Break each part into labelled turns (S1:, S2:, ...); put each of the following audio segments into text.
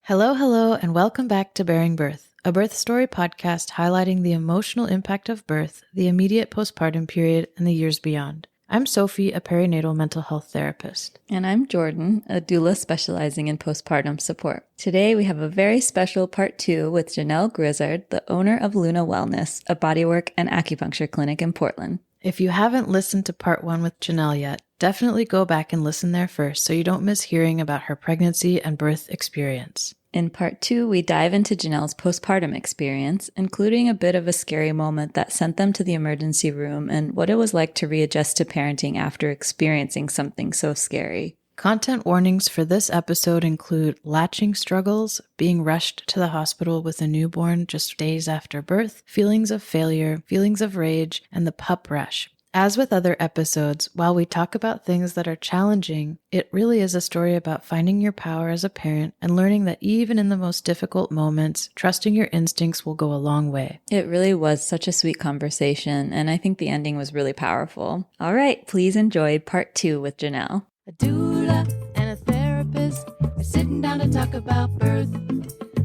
S1: Hello, hello, and welcome back to Bearing Birth, a birth story podcast highlighting the emotional impact of birth, the immediate postpartum period, and the years beyond. I'm Sophie, a perinatal mental health therapist.
S2: And I'm Jordan, a doula specializing in postpartum support. Today we have a very special part 2 with Janelle Grizzard, the owner of Luna Wellness, a bodywork and acupuncture clinic in Portland.
S1: If you haven't listened to part 1 with Janelle yet, definitely go back and listen there first so you don't miss hearing about her pregnancy and birth experience.
S2: In part 2, we dive into Janelle's postpartum experience, including a bit of a scary moment that sent them to the emergency room and what it was like to readjust to parenting after experiencing something so scary.
S1: Content warnings for this episode include latching struggles, being rushed to the hospital with a newborn just days after birth, feelings of failure, feelings of rage, and the PUPPP rash. As with other episodes, while we talk about things that are challenging, it really is a story about finding your power as a parent and learning that even in the most difficult moments, trusting your instincts will go a long way.
S2: It really was such a sweet conversation, and I think the ending was really powerful. All right, please enjoy part 2 with Janelle.
S1: A doula and a therapist are sitting down to talk about birth.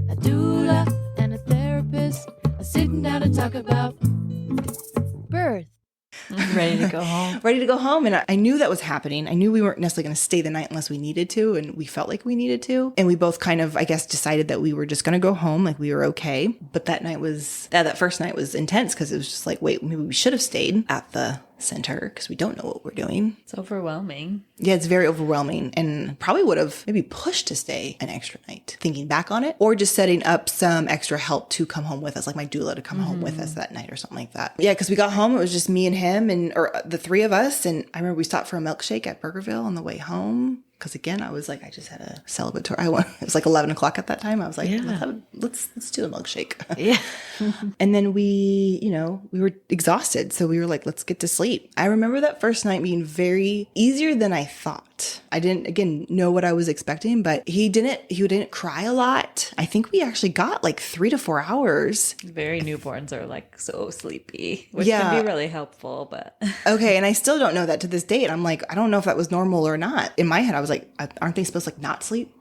S1: A doula and a therapist are sitting down to talk about birth. Ready to go home.
S3: Ready to go home. And I knew that was happening. I knew we weren't necessarily going to stay the night unless we needed to. And we felt like we needed to. And we both kind of, I guess, decided that we were just going to go home. Like we were okay. But that first night was intense because it was just like, wait, maybe we should have stayed at the center because we don't know what we're doing.
S2: It's overwhelming.
S3: Yeah, it's very overwhelming and probably would have maybe pushed to stay an extra night thinking back on it, or just setting up some extra help to come home with us, like my doula to come home with us that night or something like that. Yeah, because we got home, it was just me and him or the three of us. And I remember we stopped for a milkshake at Burgerville on the way home. Because again, I was like, I just had a celebratory. It was like 11 o'clock at that time. I was like, let's do a milkshake.
S1: Yeah.
S3: And then we were exhausted. So we were like, let's get to sleep. I remember that first night being very easier than I thought. I didn't, again, know what I was expecting, but he didn't cry a lot. I think we actually got like 3 to 4 hours.
S2: Very newborns are like so sleepy, which can be really helpful, but.
S3: Okay. And I still don't know that to this day. And I'm like, I don't know if that was normal or not. In my head, I was like, aren't they supposed to like not sleep?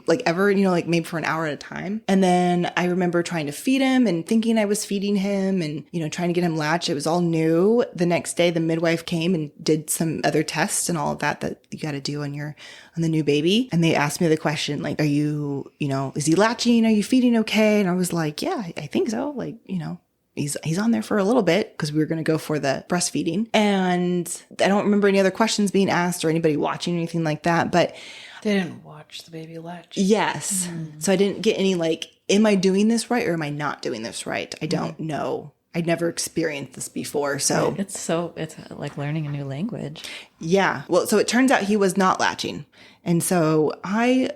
S3: Like ever, like maybe for an hour at a time. And then I remember trying to feed him and thinking I was feeding him and, trying to get him latched. It was all new. The next day, the midwife came and did some other tests and all of that you got to do on the new baby. And they asked me the question, like, are you, is he latching? Are you feeding okay? And I was like, yeah, I think so. Like, he's on there for a little bit because we were going to go for the breastfeeding. And I don't remember any other questions being asked or anybody watching or anything like that. But
S1: They didn't watch the baby latch.
S3: yes. So I didn't get any like, am I doing this right or am I not doing this right? I don't know. I'd never experienced this before. So
S2: it's like learning a new language.
S3: yeah. Well, so it turns out he was not latching. And so I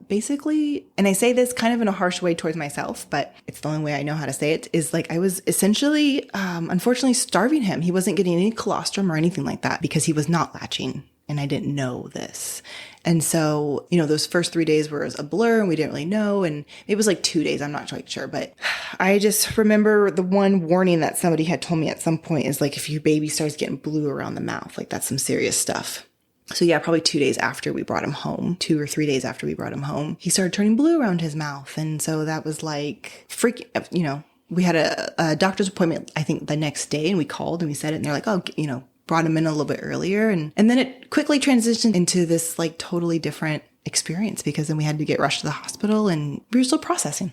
S3: basically, and I say this kind of in a harsh way towards myself, but it's the only way I know how to say it, is like I was essentially, unfortunately, starving him. He wasn't getting any colostrum or anything like that because he was not latching. And I didn't know this. And so, those first 3 days were a blur and we didn't really know. And it was like 2 days. I'm not quite sure. But I just remember the one warning that somebody had told me at some point is like, if your baby starts getting blue around the mouth, like that's some serious stuff. So yeah, probably 2 days after we brought him home, 2 or 3 days after we brought him home, he started turning blue around his mouth. And so that was like freaking, we had a doctor's appointment, I think the next day, and we called and we said it and they're like, oh, brought him in a little bit earlier. And then it quickly transitioned into this like totally different experience because then we had to get rushed to the hospital and we were still processing.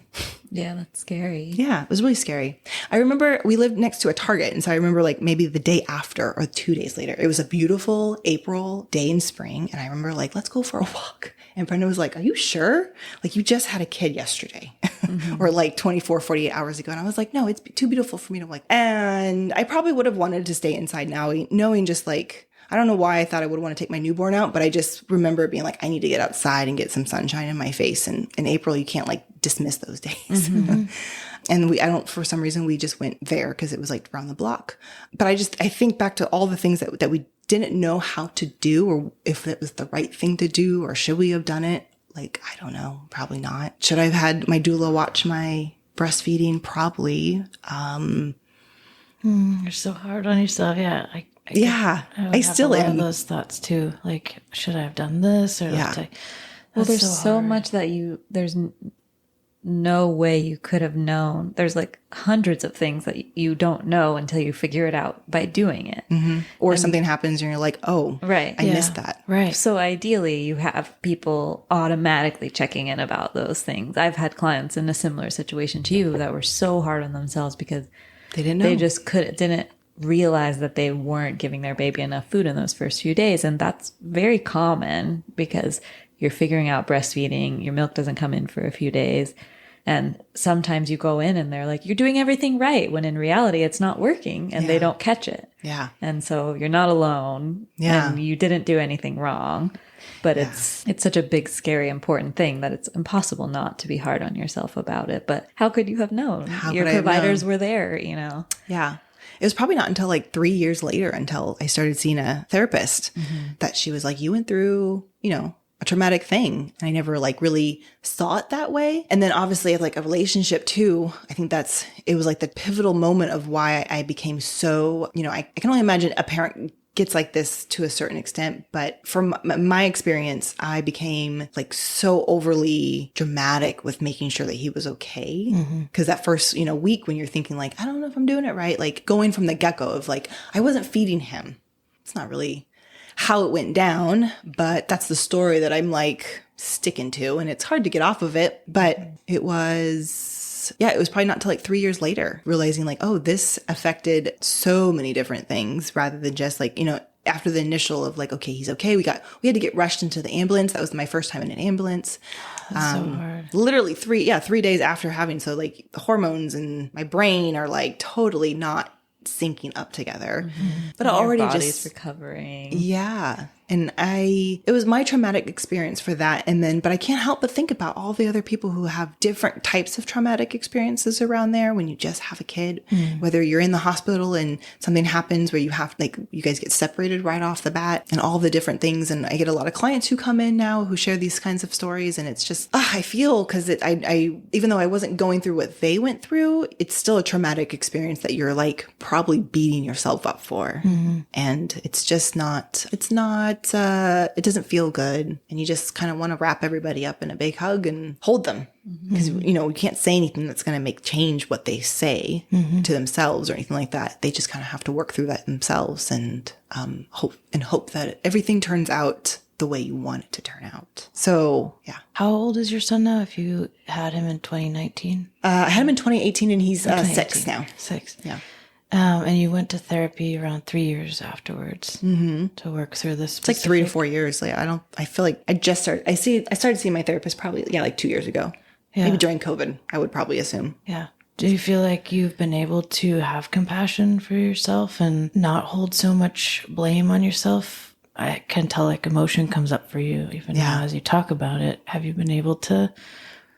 S2: Yeah, that's scary.
S3: Yeah, it was really scary. I remember we lived next to a Target. And so I remember like maybe the day after or 2 days later, it was a beautiful April day in spring. And I remember like, let's go for a walk. And Brenda was like, are you sure? Like you just had a kid yesterday or like 24, 48 hours ago. And I was like, no, it's too beautiful for me to like, and I probably would have wanted to stay inside now, knowing just like, I don't know why I thought I would want to take my newborn out, but I just remember being like, I need to get outside and get some sunshine in my face. And in April, you can't like dismiss those days. And for some reason, we just went there because it was like around the block. But I think back to all the things that we didn't know how to do or if it was the right thing to do or should we have done it? Like, I don't know, probably not. Should I have had my doula watch my breastfeeding? Probably.
S1: You're so hard on yourself. Yeah.
S3: I still am.
S1: Those thoughts too. Like, should I have done this or
S3: yeah.
S2: Well, there's so much that there's no way you could have known. There's like hundreds of things that you don't know until you figure it out by doing it.
S3: Or something happens and you're like, oh,
S2: right.
S3: I missed that.
S1: Right.
S2: So ideally you have people automatically checking in about those things. I've had clients in a similar situation to you that were so hard on themselves because
S3: They didn't know.
S2: they just didn't realize that they weren't giving their baby enough food in those first few days. And that's very common because you're figuring out breastfeeding, your milk doesn't come in for a few days. And sometimes you go in and they're like, you're doing everything right, when in reality it's not working and they don't catch it.
S3: Yeah.
S2: And so you're not alone.
S3: Yeah.
S2: And you didn't do anything wrong. But it's such a big, scary, important thing that it's impossible not to be hard on yourself about it. But how could you have known? Your providers were there, you know?
S3: Yeah. It was probably not until like 3 years later until I started seeing a therapist that she was like, you went through, you know, a traumatic thing. And I never like really saw it that way. And then obviously like a relationship too, I think it was like the pivotal moment of why I became so, you know, I can only imagine a parent gets like this to a certain extent, but from my experience, I became like so overly dramatic with making sure that he was okay. Because that first, you know, week when you're thinking like, I don't know if I'm doing it right, like going from the get-go of like, I wasn't feeding him. It's not really how it went down, but that's the story that I'm like sticking to, and it's hard to get off of it. But it was probably not until like 3 years later realizing like, oh, this affected so many different things rather than just like, you know, after the initial of like, okay, he's okay. We had to get rushed into the ambulance. That was my first time in an ambulance.
S1: That's so hard.
S3: Literally 3 days after having, so like the hormones in my brain are like totally not syncing up together, but
S2: And
S3: already
S2: your body's
S3: just
S2: recovering.
S3: Yeah. And it was my traumatic experience for that. And then, but I can't help but think about all the other people who have different types of traumatic experiences around there when you just have a kid, whether you're in the hospital and something happens where you have, like, you guys get separated right off the bat and all the different things. And I get a lot of clients who come in now who share these kinds of stories. And it's just, I feel, because I even though I wasn't going through what they went through, it's still a traumatic experience that you're like probably beating yourself up for. And it's just not, it doesn't feel good. And you just kind of want to wrap everybody up in a big hug and hold them. Because, you know, you can't say anything that's going to make change what they say to themselves or anything like that. They just kind of have to work through that themselves and hope that everything turns out the way you want it to turn out. So, yeah.
S1: How old is your son now if you had him in 2019?
S3: I had him in 2018 and he's 6 now.
S1: 6.
S3: Yeah.
S1: And you went to therapy around 3 years afterwards to work through this.
S3: It's like 3 to 4 years. Like, I feel like I started seeing my therapist probably, like 2 years ago.
S1: Yeah.
S3: Maybe during COVID, I would probably assume.
S1: Yeah. Do you feel like you've been able to have compassion for yourself and not hold so much blame on yourself? I can tell like emotion comes up for you even now as you talk about it. Have you been able to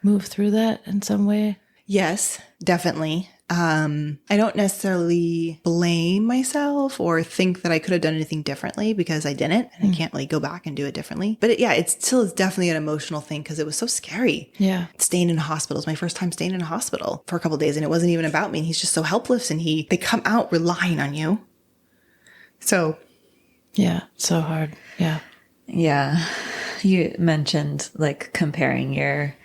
S1: move through that in some way?
S3: Yes, definitely. I don't necessarily blame myself or think that I could have done anything differently because I didn't, and I can't really go back and do it differently. But it still is definitely an emotional thing because it was so scary.
S1: Yeah.
S3: Staying in hospitals, my first time staying in a hospital for a couple of days, and it wasn't even about me. And he's just so helpless, and they come out relying on you. So,
S1: yeah, so hard. Yeah.
S2: Yeah. You mentioned like comparing your,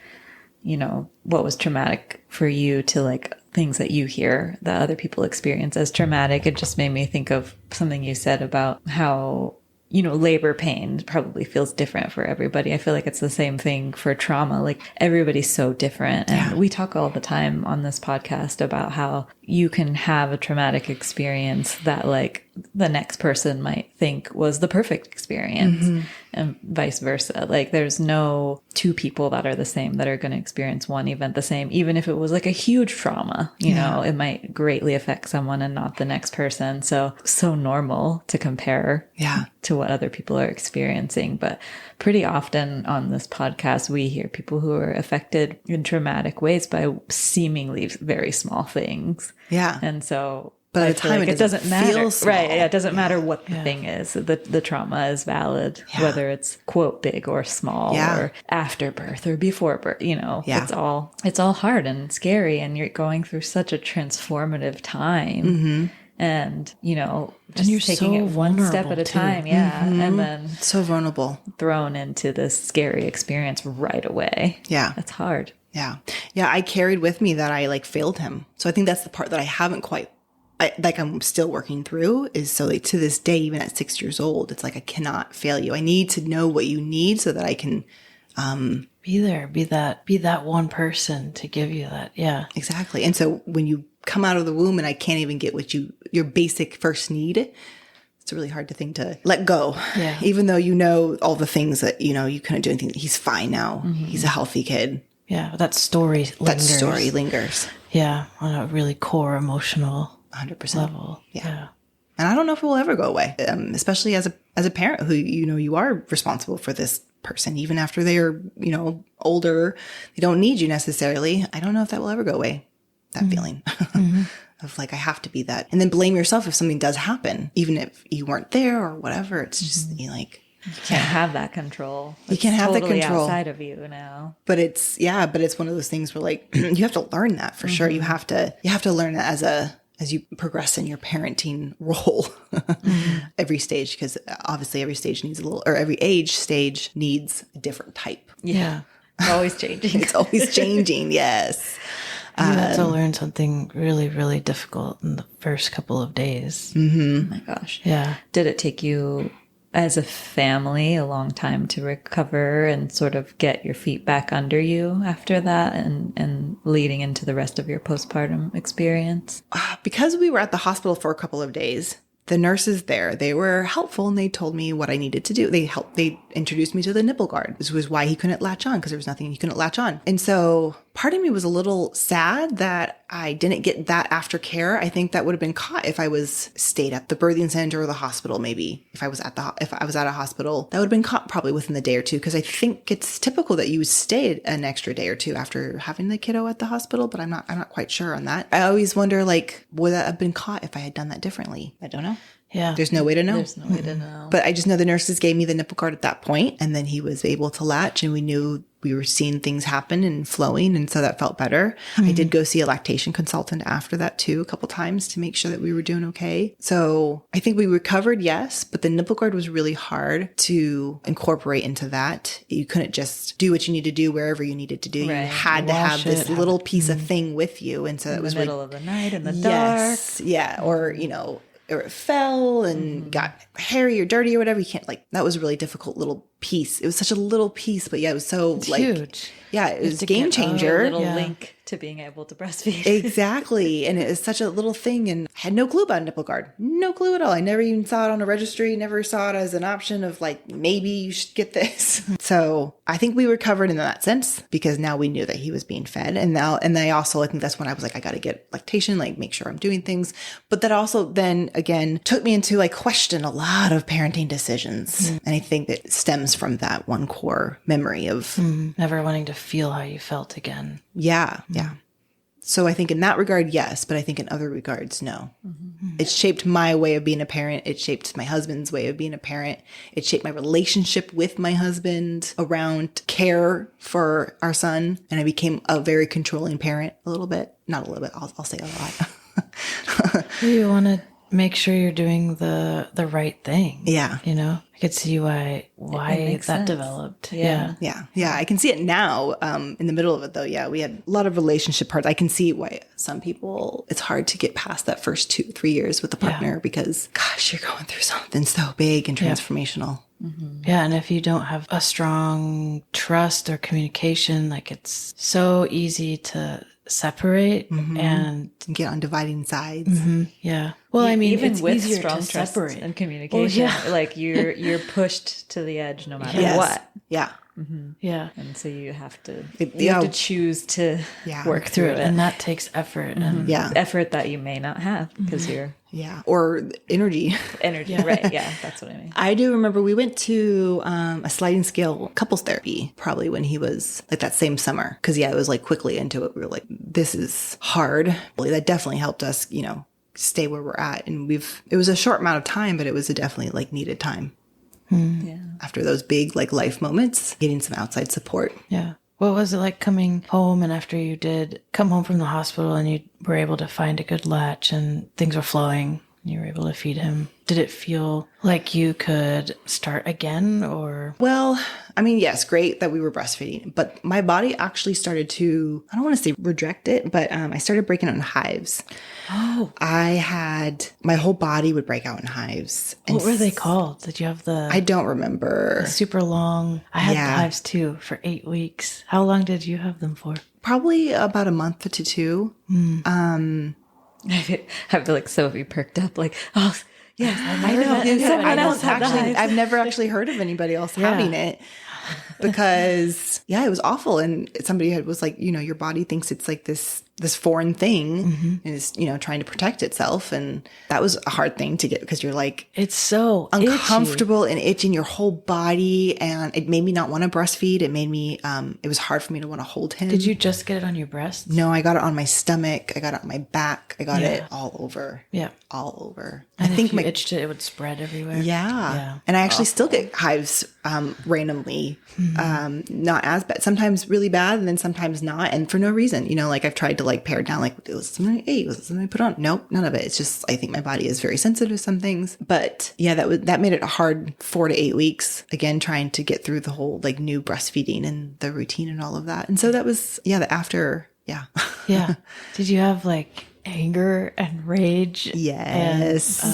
S2: you know, what was traumatic for you to like things that you hear that other people experience as traumatic. It just made me think of something you said about how, you know, labor pain probably feels different for everybody. I feel like it's the same thing for trauma. Like everybody's so different. And we talk all the time on this podcast about how you can have a traumatic experience that like the next person might think was the perfect experience and vice versa. Like there's no two people that are the same that are going to experience one event the same. Even if it was like a huge trauma, you know, it might greatly affect someone and not the next person. So normal to compare to what other people are experiencing. But pretty often on this podcast, we hear people who are affected in traumatic ways by seemingly very small things.
S3: yeah.
S2: And so,
S3: But at
S2: I
S3: the
S2: feel
S3: time,
S2: like
S3: it doesn't
S2: matter,
S3: feel small.
S2: right? Yeah, it doesn't matter what the thing is. The trauma is valid, whether it's quote big or small, or after birth or before birth. You know, it's all hard and scary, and you're going through such a transformative time. And, you know, just
S1: you're
S2: taking
S1: so
S2: it one step at a
S1: vulnerable,
S2: time. Yeah. And then
S3: So vulnerable.
S2: thrown into this scary experience right away.
S3: Yeah.
S2: That's hard.
S3: Yeah. Yeah, I carried with me that I like failed him. So I think that's the part that I haven't quite, I'm still working through is so like to this day, even at 6 years old, it's like, I cannot fail you. I need to know what you need so that I can
S1: be there, be that one person to give you that. Yeah,
S3: exactly. And so when you come out of the womb and I can't even get what your basic first need, it's a really hard thing to let go.
S1: Yeah.
S3: Even though you know all the things that, you couldn't do anything. He's fine now. He's a healthy kid.
S1: Yeah. That story lingers.
S3: That story lingers.
S1: Yeah. On a really core emotional
S3: 100%
S1: level.
S3: Yeah. And I don't know if it will ever go away, especially as a parent who, you are responsible for this person, even after they are, older, they don't need you necessarily. I don't know if that will ever go away, that feeling of like, I have to be that. And then blame yourself if something does happen, even if you weren't there or whatever. It's just you
S2: can't have that control.
S3: You can't have that
S2: totally
S3: control
S2: outside of you now.
S3: But it's one of those things where like, you have to learn that for sure. You have to learn that as you progress in your parenting role every stage, because obviously every stage needs every age stage needs a different type.
S2: Yeah. It's always changing.
S3: It's always changing. Yes.
S1: You had to learn something really, really difficult in the first couple of days.
S2: Oh my gosh.
S1: Yeah.
S2: Did it take you as a family a long time to recover and sort of get your feet back under you after that and leading into the rest of your postpartum experience?
S3: Because we were at the hospital for a couple of days, the nurses there, they were helpful and they told me what I needed to do. They introduced me to the nipple guard. This was why he couldn't latch on, because there was nothing he couldn't latch on. And so part of me was a little sad that I didn't get that aftercare. I think that would have been caught if I was stayed at the birthing center or the hospital. Maybe if I was at a hospital, that would have been caught probably within the day or two, because I think it's typical that you stay an extra day or two after having the kiddo at the hospital. But I'm not quite sure on that. I always wonder, like, would that have been caught if I had done that differently? I don't know.
S1: Yeah.
S3: There's no way to know.
S2: There's no way to know.
S3: But I just know the nurses gave me the nipple guard at that point, and then he was able to latch, and we knew we were seeing things happen and flowing, and so that felt better. I did go see a lactation consultant after that too, a couple times, to make sure that we were doing okay. So I think we recovered, yes, but the nipple guard was really hard to incorporate into that. You couldn't just do what you need to do wherever you needed to do.
S2: Right.
S3: You had to have this little piece of thing with you, and so it was
S2: in the middle of the night in the
S3: yes,
S2: dark.
S3: yeah, or or it fell and got hairy or dirty or whatever. You can't, like, that was a really difficult little piece. It was such a little piece, but yeah, it was so
S1: It's
S3: like
S1: huge.
S3: Yeah, it was a
S1: to
S3: game
S1: get
S3: changer.
S2: A little
S1: Yeah.
S2: link to being able to breastfeed.
S3: Exactly. And it was such a little thing, and I had no clue about a nipple guard. No clue at all. I never even saw it on a registry, never saw it as an option of like, maybe you should get this. So I think we recovered in that sense, because now we knew that he was being fed. And I think that's when I was like, I got to get lactation, like make sure I'm doing things. But that also then again took me into like question a lot of parenting decisions. And I think that stems from that one core memory of
S1: Never wanting to feel how you felt again.
S3: yeah. So I think in that regard, yes, but I think in other regards, no. It shaped my way of being a parent. It shaped my husband's way of being a parent. It shaped my relationship with my husband around care for our son. And I became a very controlling parent a little bit. Not a little bit, I'll say a lot.
S1: You want to make sure you're doing the right thing.
S3: Yeah.
S1: I could see why
S2: makes
S1: that
S2: sense.
S1: developed.
S2: Yeah.
S3: Yeah. I can see it now. In the middle of it though, yeah, we had a lot of relationship parts. I can see why some people, it's hard to get past that first 2-3 years with the partner because gosh, you're going through something so big and transformational.
S1: Yeah, and if you don't have a strong trust or communication, like it's so easy to separate and
S3: Get on dividing sides.
S1: yeah. Well, I mean,
S2: even
S1: it's
S2: with
S1: easier
S2: strong
S1: to
S2: trust
S1: separate.
S2: and communication, like you're pushed to the edge no matter what.
S3: Yeah.
S1: Yeah.
S2: And so you have to
S3: yeah.
S2: choose to
S1: Work through it. And that takes effort. And
S3: Yeah.
S2: effort that you may not have because you're
S3: Yeah. Or energy.
S2: energy. Right. Yeah. That's what I mean.
S3: I do remember we went to a sliding scale couples therapy probably when he was like that same summer. Because, yeah, it was like quickly into it. We were like, this is hard. Well, that definitely helped us, stay where we're at. And it was a short amount of time, but it was a definitely like needed time.
S2: Yeah.
S3: After those big like life moments, getting some outside support.
S1: yeah. What was it like coming home and after you did come home from the hospital and you were able to find a good latch and things were flowing? and you were able to feed him. Did it feel like you could start again or?
S3: Well, I mean, yes, great that we were breastfeeding, but my body actually started to, I don't want to say reject it, but I started breaking out in hives.
S1: Oh.
S3: My whole body would break out in hives.
S1: What were they called? Did you have
S3: I don't remember.
S1: super long? I had hives too for 8 weeks. How long did you have them for?
S3: Probably about a month to 2.
S2: I feel like Sophie perked up like, oh, yes,
S3: I know. I've never actually heard of anybody else having it because it was awful. And somebody was like, your body thinks it's like this foreign thing and is, trying to protect itself. And that was a hard thing to get because you're like,
S1: it's so
S3: uncomfortable and itching your whole body. And it made me not want to breastfeed. It made me, it was hard for me to want to hold him.
S1: Did you just get it on your breasts?
S3: No, I got it on my stomach. I got it on my back. I got it all over.
S1: Yeah.
S3: All over.
S1: And I think if you itched it would spread everywhere.
S3: Yeah. And I actually still get hives randomly. Not as bad. Sometimes really bad and then sometimes not. And for no reason. Like I've tried to pare down, like, was it something I ate? Was it something I put on? Nope, none of it. It's just, I think my body is very sensitive to some things. But yeah, that made it a hard 4 to 8 weeks. Again, trying to get through the whole like new breastfeeding and the routine and all of that. And so that was, the after, yeah.
S1: Yeah. Did you have like anger and rage?
S3: Yes.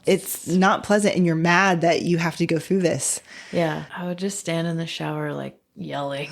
S3: It's not pleasant and you're mad that you have to go through this.
S1: Yeah. I would just stand in the shower like yelling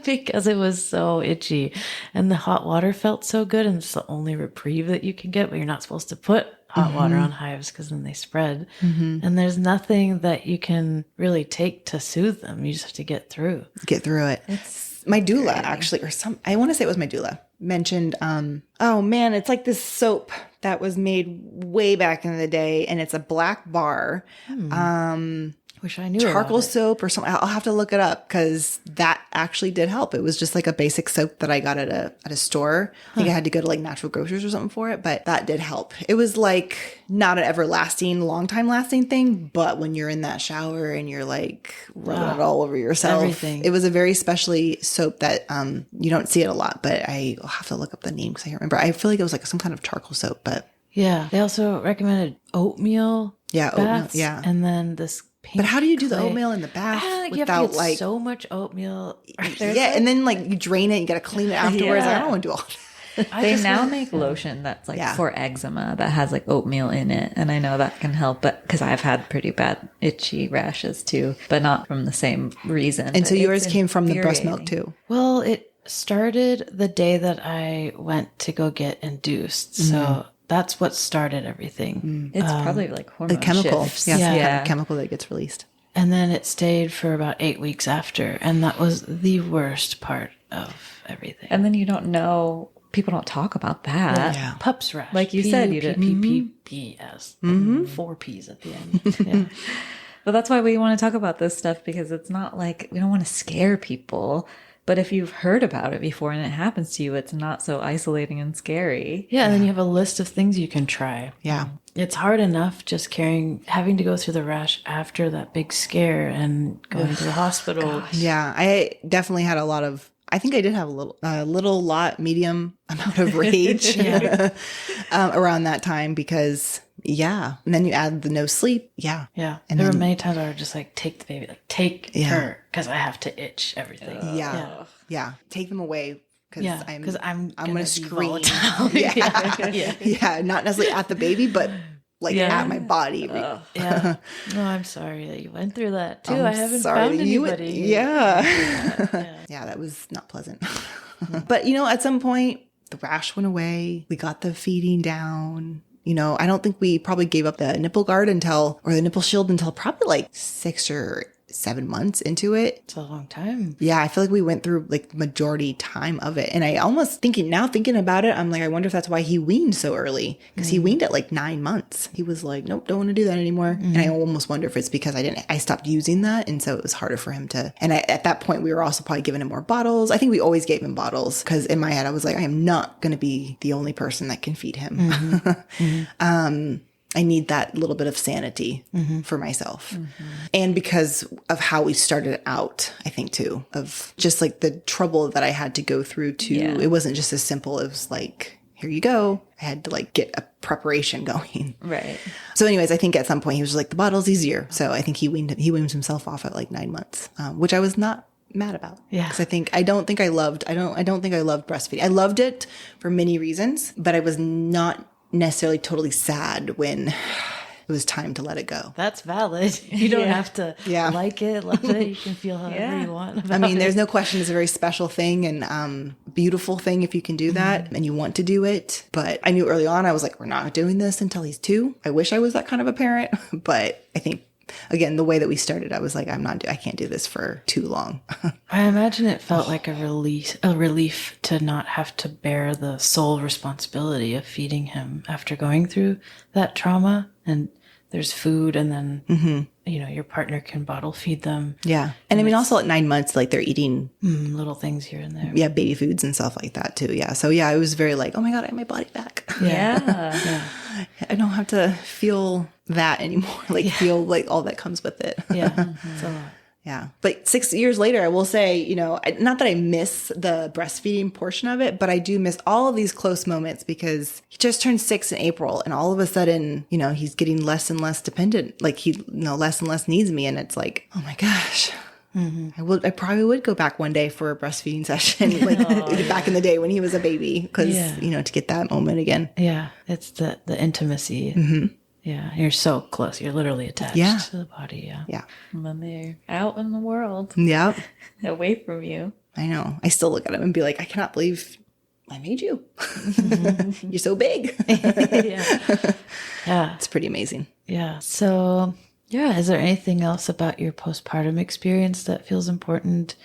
S1: because it was so itchy and the hot water felt so good and it's the only reprieve that you can get, but you're not supposed to put hot water on hives because then they spread and there's nothing that you can really take to soothe them. You just have to get through
S3: it. It's my doula actually, I want to say it was my doula mentioned, oh man, it's like this soap that was made way back in the day and it's a black bar.
S1: Wish I knew
S3: charcoal soap or something. I'll have to look it up because that actually did help. It was just like a basic soap that I got at a store. I think I had to go to like Natural Grocers or something for it, but that did help. It was like not an everlasting, long time lasting thing, but when you're in that shower and you're like rubbing it all over yourself,
S1: everything.
S3: It was a very specially soap that you don't see it a lot, but I'll have to look up the name because I can't remember. I feel like it was like some kind of charcoal soap, but
S1: yeah. They also recommended oatmeal.
S3: Yeah,
S1: baths,
S3: oatmeal. Yeah,
S1: and then this.
S3: But how do you do the oatmeal in the bath
S1: you
S3: without
S1: have to get
S3: like
S1: so much oatmeal?
S3: And then like you drain it, you got to clean it afterwards. I don't want to do all that.
S2: They now make lotion that's like for eczema that has like oatmeal in it. And I know that can help, but because I've had pretty bad itchy rashes too, but not from the same reason.
S3: And so yours came from the breast milk too?
S1: Well, it started the day that I went to go get induced. So that's what started everything.
S2: It's probably like hormone
S3: a chemical.
S2: shifts.
S3: Yeah, some kind of chemical that gets released.
S1: And then it stayed for about 8 weeks after. And that was the worst part of everything.
S2: And then you don't know, people don't talk about that.
S3: Yeah.
S1: PUPPP's rash.
S2: Like you said, you did.
S1: PUPPPS. 4 P's at the end. Yeah.
S2: But that's why we want to talk about this stuff because it's not like we don't want to scare people. But if you've heard about it before and it happens to you, it's not so isolating and scary.
S1: Yeah, and then you have a list of things you can try.
S3: Yeah.
S1: It's hard enough just having to go through the rash after that big scare and going to the hospital.
S3: Gosh. Yeah, I definitely had I think I did have medium amount of rage around that time because, and then you add the no sleep. Yeah.
S1: Yeah. And there were many times where I would just like, take the baby, like take her because I have to itch everything.
S3: Yeah. Take them away. Because I'm going to scream. Not necessarily at the baby, but like at my body.
S1: Yeah. No, I'm sorry that you went through that too. I haven't found anybody.
S3: Yeah, that was not pleasant. But at some point the rash went away. We got the feeding down. I don't think we probably gave up the nipple guard or the nipple shield until probably like 6 or 7 months into it.
S1: It's a long time.
S3: Yeah, I feel like we went through like majority time of it. And I almost thinking about it, I'm like, I wonder if that's why he weaned so early. Because he weaned at like 9 months. He was like, nope, don't want to do that anymore. And I almost wonder if it's because I stopped using that. And so it was harder for him to, and at that point we were also probably giving him more bottles. I think we always gave him bottles because in my head I was like, I am not going to be the only person that can feed him. I need that little bit of sanity for myself. And because of how we started out, I think too, of just like the trouble that I had to go through too. It wasn't just as simple as like, here you go. I had to like get a preparation going.
S2: Right.
S3: So anyways, I think at some point he was just like, the bottle's easier. So I think he weaned himself off at like 9 months, which I was not mad about.
S1: Yeah.
S3: Because I don't think I loved breastfeeding. I loved it for many reasons, but I was not necessarily totally sad when it was time to let it go.
S1: That's valid. You don't have to
S3: Yeah.
S1: like it, love it. You can feel however you want about
S3: I mean, there's
S1: it.
S3: no question it's a very special thing and beautiful thing if you can do that and you want to do it. But I knew early on, I was like, we're not doing this until he's 2. I wish I was that kind of a parent, but I think, again, the way that we started, I was like, I can't do this for too long.
S1: I imagine it felt like a relief to not have to bear the sole responsibility of feeding him after going through that trauma. And there's food, and then your partner can bottle feed them.
S3: Yeah. And I mean, also at 9 months, like they're eating
S1: little things here and there.
S3: yeah, baby foods and stuff like that too. Yeah. So yeah, I was very like, oh my God, I have my body back.
S2: Yeah.
S3: I don't have to feel that anymore. Like feel like all that comes with it.
S1: Yeah. It's a lot.
S3: Yeah. But 6 years later, I will say, not that I miss the breastfeeding portion of it, but I do miss all of these close moments because he just turned 6 in April and all of a sudden, he's getting less and less dependent. Like he, less and less needs me. And it's like, oh my gosh. I probably would go back one day for a breastfeeding session, like back in the day when he was a baby, because, to get that moment again.
S1: Yeah. It's the intimacy. Yeah. You're so close. You're literally attached to the body. Yeah.
S3: Yeah.
S2: And then they're out in the world,
S3: Yeah.
S2: away from you.
S3: I know. I still look at him and be like, I cannot believe I made you. You're so big.
S1: Yeah.
S3: It's pretty amazing.
S1: Yeah. So, is there anything else about your postpartum experience that feels important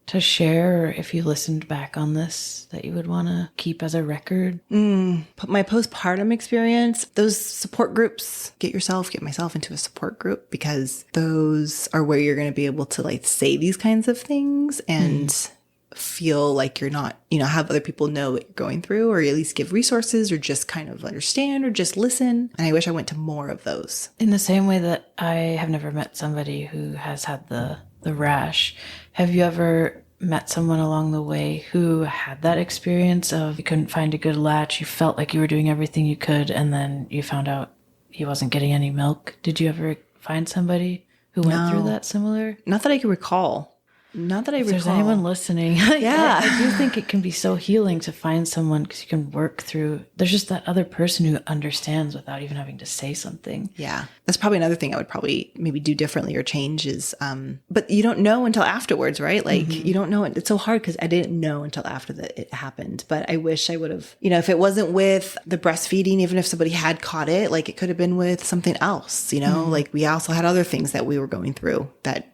S1: to share, or if you listened back on this that you would want to keep as a record?
S3: My postpartum experience, those support groups, get myself into a support group, because those are where you're going to be able to like say these kinds of things and feel like you're not, have other people know what you're going through, or at least give resources, or just kind of understand, or just listen. And I wish I went to more of those.
S1: In the same way that I have never met somebody who has had the rash, have you ever met someone along the way who had that experience of you couldn't find a good latch, you felt like you were doing everything you could, and then you found out he wasn't getting any milk? Did you ever find somebody who went through that similar?
S3: Not that I can recall. Not that I recall.
S1: If there's anyone listening, I do think it can be so healing to find someone, because you can work through. There's just that other person who understands without even having to say something.
S3: Yeah, that's probably another thing I would probably maybe do differently or change is, but you don't know until afterwards, right? Like you don't know it. It's so hard because I didn't know until after it happened. But I wish I would have, if it wasn't with the breastfeeding, even if somebody had caught it, like it could have been with something else. Like we also had other things that we were going through that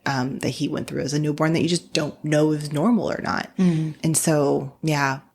S3: he went through as a newborn that you just don't know if is normal or not. And so,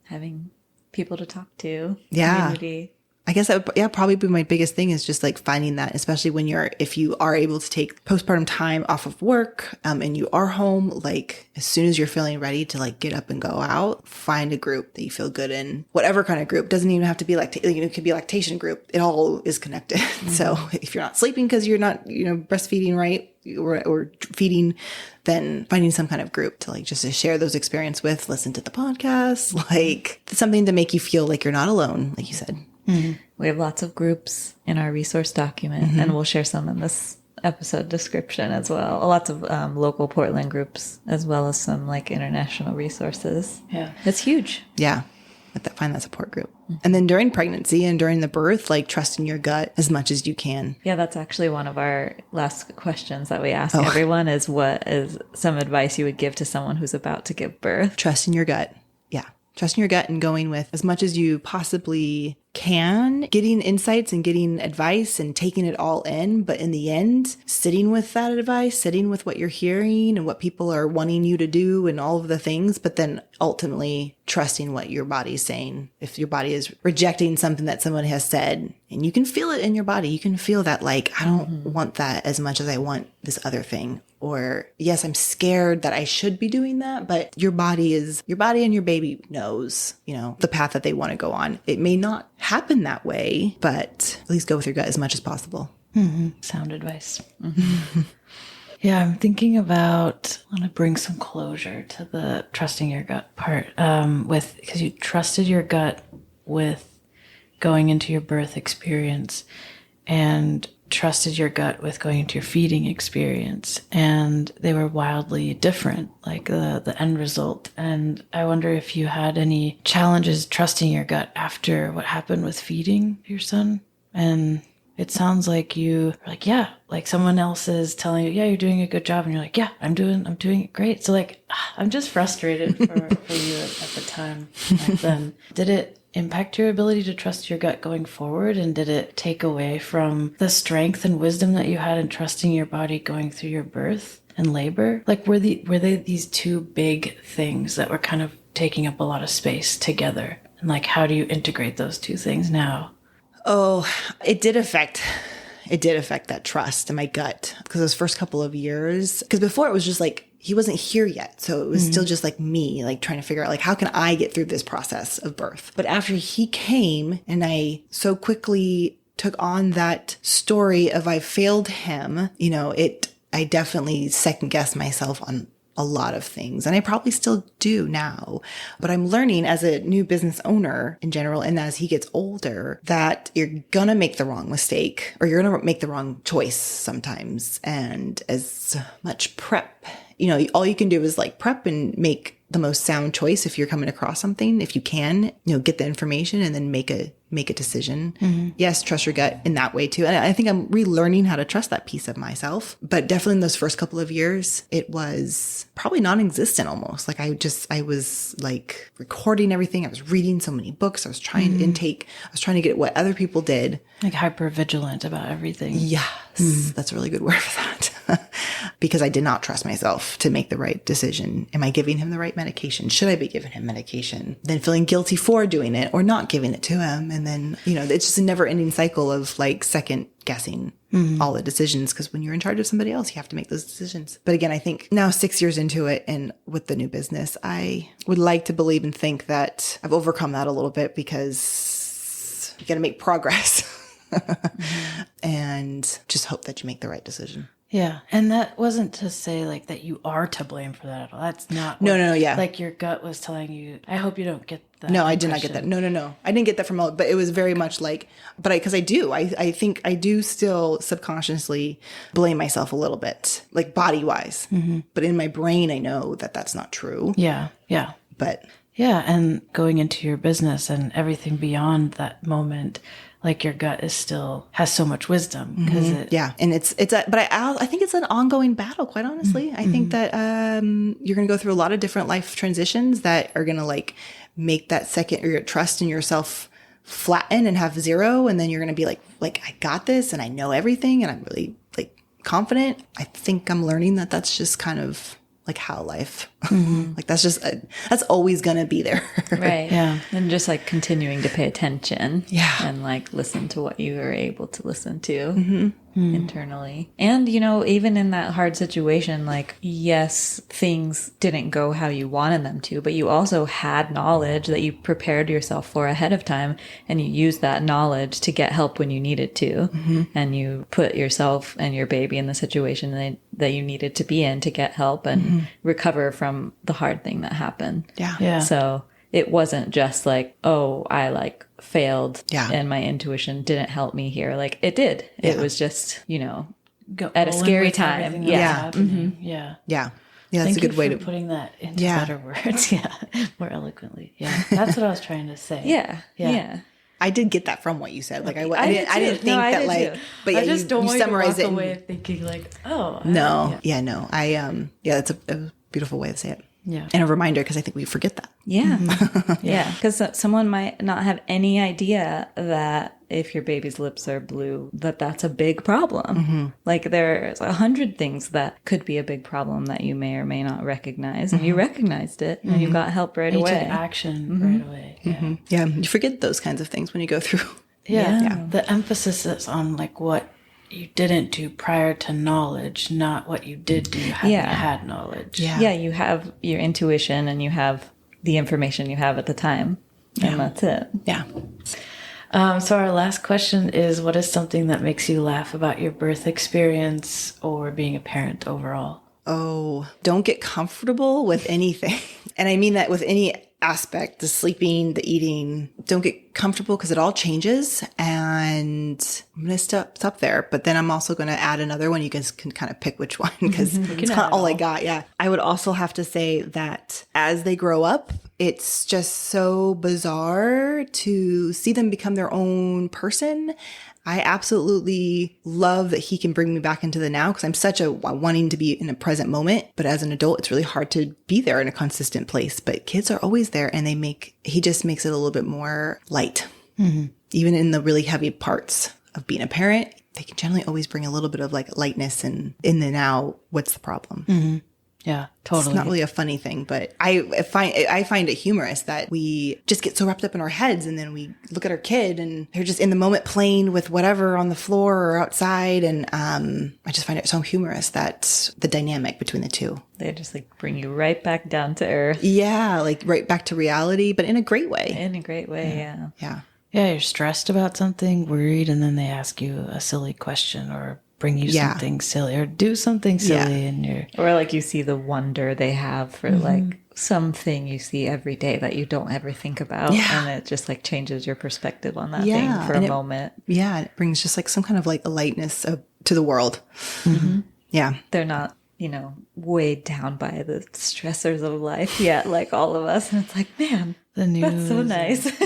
S2: Having people to talk to.
S3: Yeah.
S2: Community.
S3: I guess that would probably be my biggest thing, is just like finding that, especially if you are able to take postpartum time off of work and you are home, like as soon as you're feeling ready to like get up and go out, find a group that you feel good in, whatever kind of group. Doesn't even have to be it could be a lactation group. It all is connected. So if you're not sleeping because you're not, breastfeeding right, or feeding, then finding some kind of group to like just to share those experiences with, listen to the podcast, like something to make you feel like you're not alone, like you said.
S2: We have lots of groups in our resource document, and we'll share some in this episode description as well. Lots of local Portland groups, as well as some like international resources.
S1: Yeah.
S2: It's huge.
S3: Yeah. Find that support group. And then during pregnancy and during the birth, like trust in your gut as much as you can.
S2: Yeah, that's actually one of our last questions that we ask everyone is, what is some advice you would give to someone who's about to give birth?
S3: Trust in your gut. Yeah. Trust in your gut and going with as much as you possibly can, getting insights and getting advice and taking it all in. But in the end, sitting with that advice, sitting with what you're hearing and what people are wanting you to do and all of the things, but then ultimately trusting what your body's saying. If your body is rejecting something that someone has said, and you can feel it in your body, you can feel that like, I don't want that as much as I want this other thing. Or yes, I'm scared that I should be doing that, but your body and your baby knows, the path that they want to go on. It may not happen that way, but at least go with your gut as much as possible.
S1: Sound advice. Yeah, I'm thinking about, I want to bring some closure to the trusting your gut part, because you trusted your gut with going into your birth experience and trusted your gut with going into your feeding experience, and they were wildly different, like the end result. And I wonder if you had any challenges trusting your gut after what happened with feeding your son. And it sounds like you were like, yeah, like someone else is telling you, yeah, you're doing a good job, and you're like, yeah, I'm doing it great. So like, I'm just frustrated for you at the time back then. Did it impact your ability to trust your gut going forward? And did it take away from the strength and wisdom that you had in trusting your body going through your birth and labor? Like, were they these two big things that were kind of taking up a lot of space together? And like, how do you integrate those two things now?
S3: Oh, it did affect that trust in my gut, because those first couple of years, because before it was just like, he wasn't here yet. So it was still just like me, like trying to figure out like, how can I get through this process of birth? But after he came and I so quickly took on that story of I failed him, I definitely second guessed myself on a lot of things. And I probably still do now, but I'm learning as a new business owner in general, and as he gets older, that you're gonna make the wrong mistake, or you're gonna make the wrong choice sometimes. And as much prep, all you can do is like prep and make the most sound choice if you're coming across something. If you can, get the information and then make a decision. Mm-hmm. Yes, trust your gut in that way too. And I think I'm relearning how to trust that piece of myself. But definitely in those first couple of years, it was probably non-existent almost. Like I was like recording everything. I was reading so many books. I was trying to intake. I was trying to get what other people did.
S1: Like hyper vigilant about everything.
S3: Yes. That's a really good word for that. Because I did not trust myself to make the right decision. Am I giving him the right medication? Should I be giving him medication? Then feeling guilty for doing it or not giving it to him. And then, it's just a never ending cycle of like second guessing all the decisions. Because when you're in charge of somebody else, you have to make those decisions. But again, I think now 6 years into it and with the new business, I would like to believe and think that I've overcome that a little bit, because you got to make progress and just hope that you make the right decision.
S1: Yeah. And that wasn't to say like that you are to blame for that at all. That's not.
S3: No, yeah.
S1: Like your gut was telling you, I hope you don't get that.
S3: No, I did not get that. No. I didn't get that from all, but it was very much like, because I think I do still subconsciously blame myself a little bit, like body wise, but in my brain, I know that that's not true.
S1: Yeah.
S3: But
S1: yeah. And going into your business and everything beyond that moment, like your gut has so much wisdom because
S3: and but I think it's an ongoing battle, quite honestly. I think that you're going to go through a lot of different life transitions that are going to like make that second, or your trust in yourself flatten and have zero. And then you're going to be like, I got this and I know everything and I'm really like confident. I think I'm learning that that's just kind of like how life, like that's always going to be there.
S2: Right. Yeah. And just like continuing to pay attention.
S3: Yeah.
S2: And like listen to what you are able to listen to internally. And, even in that hard situation, like, yes, things didn't go how you wanted them to, but you also had knowledge that you prepared yourself for ahead of time. And you used that knowledge to get help when you needed to. And you put yourself and your baby in the situation that you needed to be in to get help and recover from the hard thing that happened.
S1: Yeah.
S2: So it wasn't just like, oh, I like failed and my intuition didn't help me here. Like it did. It was just, at a scary time.
S1: Yeah.
S3: Yeah. That's a good way to
S1: putting that into better words. More eloquently. Yeah. That's what I was trying to say.
S2: Yeah.
S3: I did get that from what you said. Like I didn't think that like, but
S1: I just don't
S3: you
S1: want
S3: summarize
S1: to
S3: it
S1: walk away thinking like, oh.
S3: That's a beautiful way to say it.
S1: Yeah.
S3: And a reminder, because I think we forget that.
S2: Yeah. Yeah. Because someone might not have any idea that if your baby's lips are blue, that's a big problem. Like there's 100 things that could be a big problem that you may or may not recognize. And you recognized it and you got help right away.
S1: You took action right away.
S3: Yeah. You forget those kinds of things when you go through.
S1: Yeah. The emphasis is on like what you didn't do prior to knowledge, not what you did do having had knowledge.
S2: Yeah, you have your intuition and you have the information you have at the time. And that's it.
S3: Yeah.
S1: So our last question is, what is something that makes you laugh about your birth experience or being a parent overall?
S3: Oh, don't get comfortable with anything. And I mean that with any aspect, the sleeping, the eating, don't get comfortable because it all changes. And I'm going to stop there. But then I'm also going to add another one. You guys can kind of pick which one because it's kind of all I got. Yeah. I would also have to say that as they grow up, it's just so bizarre to see them become their own person. I absolutely love that he can bring me back into the now because I'm such a wanting to be in a present moment. But as an adult, it's really hard to be there in a consistent place. But kids are always there and he just makes it a little bit more light. Mm-hmm. Even in the really heavy parts of being a parent, they can generally always bring a little bit of like lightness and in the now, what's the problem?
S1: Mm-hmm. Yeah, totally.
S3: It's not really a funny thing, but I find it humorous that we just get so wrapped up in our heads and then we look at our kid and they're just in the moment playing with whatever on the floor or outside. And I just find it so humorous that the dynamic between the two.
S2: They just like bring you right back down to earth.
S3: Yeah, like right back to reality, but in a great way.
S2: In a great way, yeah.
S3: Yeah.
S1: Yeah, you're stressed about something, worried, and then they ask you a silly question or bring you something silly or do something silly and you're...
S2: Or like you see the wonder they have for like something you see every day that you don't ever think about. Yeah. And it just like changes your perspective on that thing for a moment.
S3: Yeah, it brings just like some kind of like a lightness to the world. Mm-hmm. Yeah.
S2: They're not, weighed down by the stressors of life yet, like all of us. And it's like, man, the news, that's so nice.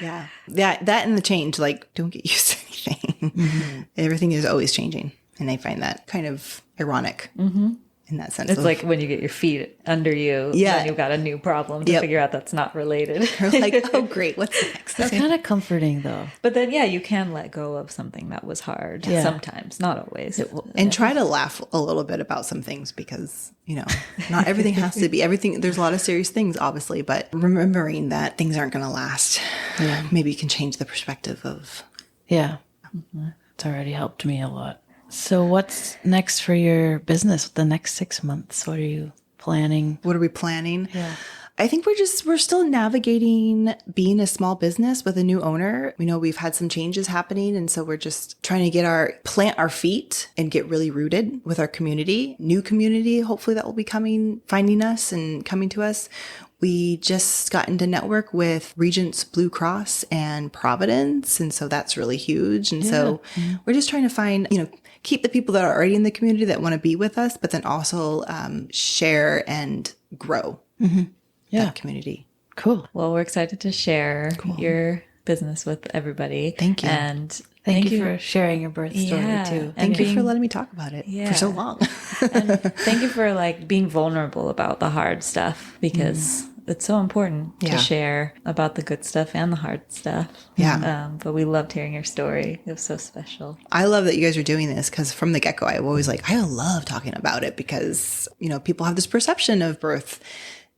S3: Yeah. Yeah. That and the change, like, don't get used to anything. Mm-hmm. Everything is always changing. And I find that kind of ironic in that sense.
S2: It's like when you get your feet under you, then you've got a new problem to figure out that's not related.
S3: You're like, oh, great. What's next?
S1: That's kind of comforting, though.
S2: But then, you can let go of something that was hard sometimes, not always.
S3: And try to laugh a little bit about some things because, not everything has to be everything. There's a lot of serious things, obviously, but remembering that things aren't going to last, maybe you can change the perspective of.
S1: Yeah. Mm-hmm. It's already helped me a lot. So what's next for your business the next 6 months? What are you planning?
S3: What are we planning?
S1: Yeah.
S3: I think we're still navigating being a small business with a new owner. We know we've had some changes happening. And so we're just trying to plant our feet and get really rooted with our community, new community, hopefully that will be finding us and coming to us. We just got into network with Regents Blue Cross and Providence. And so that's really huge. And so we're just trying to find, keep the people that are already in the community that want to be with us, but then also share and grow that community.
S1: Cool.
S2: Well, we're excited to share your business with everybody.
S3: Thank you.
S2: And
S1: thank you for sharing your birth story too.
S3: Thank you for letting me talk about it for so long.
S2: And thank you for being vulnerable about the hard stuff because it's so important to share about the good stuff and the hard stuff.
S3: Yeah.
S2: But we loved hearing your story. It was so special.
S3: I love that you guys are doing this because from the get-go, I always I love talking about it because, people have this perception of birth.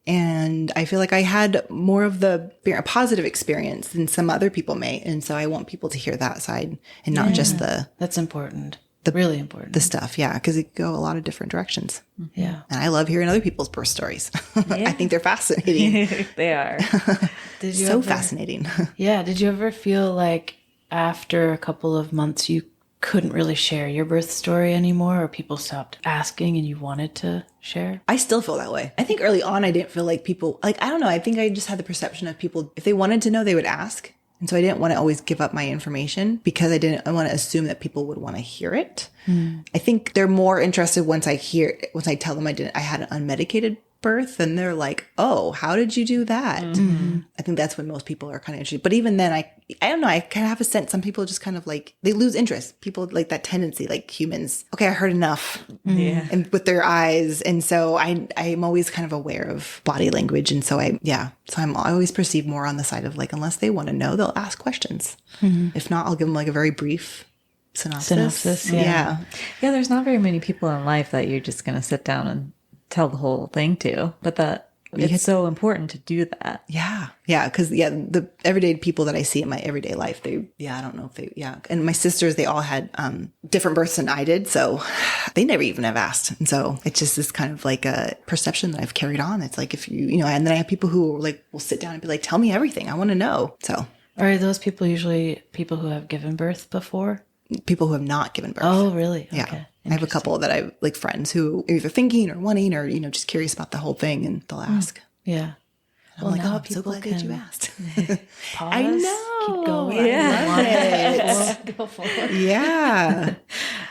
S3: And I feel like I had more of a positive experience than some other people may. And so I want people to hear that side and not just
S1: That's important. Really important.
S3: The stuff, because it can go a lot of different directions.
S1: Yeah.
S3: And I love hearing other people's birth stories. I think they're fascinating.
S2: They are.
S3: Fascinating.
S1: Yeah. Did you ever feel like after a couple of months you couldn't really share your birth story anymore or people stopped asking and you wanted to share?
S3: I still feel that way. I think early on I didn't feel like people, I don't know. I think I just had the perception of people, if they wanted to know, they would ask. And so I didn't want to always give up my information because I want to assume that people would want to hear it. I think they're more interested once I tell them I had an unmedicated birth and they're like, oh, how did you do that? I think that's when most people are kind of interested. But even then, I don't know. I kind of have a sense some people just kind of they lose interest. People like that tendency, like humans. Okay, I heard enough.
S2: Yeah.
S3: And with their eyes. And so I'm always kind of aware of body language. And so I always perceive more on the side of unless they want to know, they'll ask questions. If not, I'll give them a very brief synopsis. Yeah.
S2: There's not very many people in life that you're just going to sit down and tell the whole thing to, but it's so important to do that.
S3: Because the everyday people that I see in my everyday life, I don't know if and my sisters, they all had different births than I did, so they never even have asked. And so it's just this kind of a perception that I've carried on. It's if you and then I have people who will sit down and be like, tell me everything, I want to know. So
S1: are those people usually people who have given birth before?
S3: People who have not given birth.
S1: Oh, really?
S3: Yeah.
S1: Okay.
S3: I have a couple that I friends who are either thinking or wanting or, just curious about the whole thing and they'll ask.
S1: Yeah.
S3: I'm
S1: Well,
S3: like,
S1: now
S3: I'm so
S1: people
S3: glad that you
S1: can
S3: asked.
S1: pause,
S3: I know.
S1: keep going.
S3: I love it.
S1: Go for it.
S3: Yeah.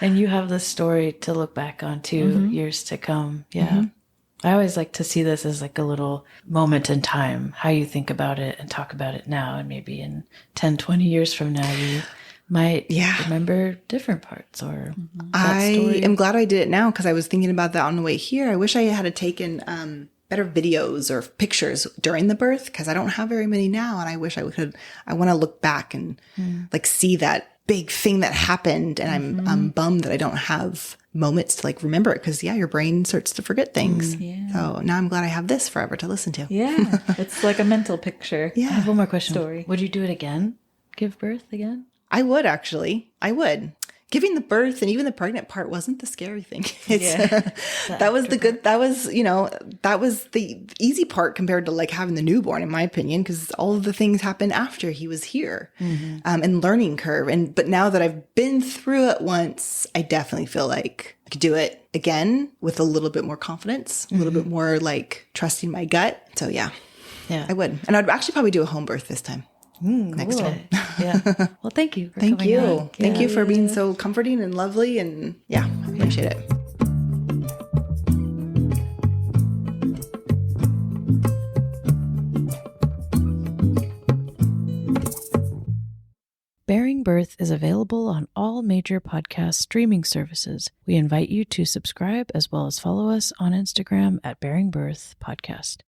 S1: And you have this story to look back on too, years to come. Yeah. I always like to see this as like a little moment in time, how you think about it and talk about it now. And maybe in 10, 20 years from now, you might remember different parts or that story.
S3: I am glad I did it now because I was thinking about that on the way here. I wish I had taken better videos or pictures during the birth because I don't have very many now. And I wish I could. I want to look back and like see that big thing that happened. And I'm bummed that I don't have moments to like remember it because your brain starts to forget things. So now I'm glad I have this forever to listen to.
S2: Yeah. It's like a mental picture.
S1: I have one more question.
S2: Story.
S1: Would you do it again? Give birth again?
S3: I would actually. I would. Giving the birth and even the pregnant part wasn't the scary thing. That was the good, that was the easy part compared to like having the newborn, in my opinion, because all of the things happened after he was here and learning curve. But now that I've been through it once, I definitely feel like I could do it again with a little bit more confidence, a little bit more like trusting my gut. So yeah, I would. And I'd actually probably do a home birth this time. Next time.
S1: Yeah. Well, thank you.
S3: Thank you.
S1: On.
S3: Thank you for being so comforting and lovely. And I appreciate it.
S1: Bearing Birth is available on all major podcast streaming services. We invite you to subscribe as well as follow us on Instagram at Bearing Birth Podcast.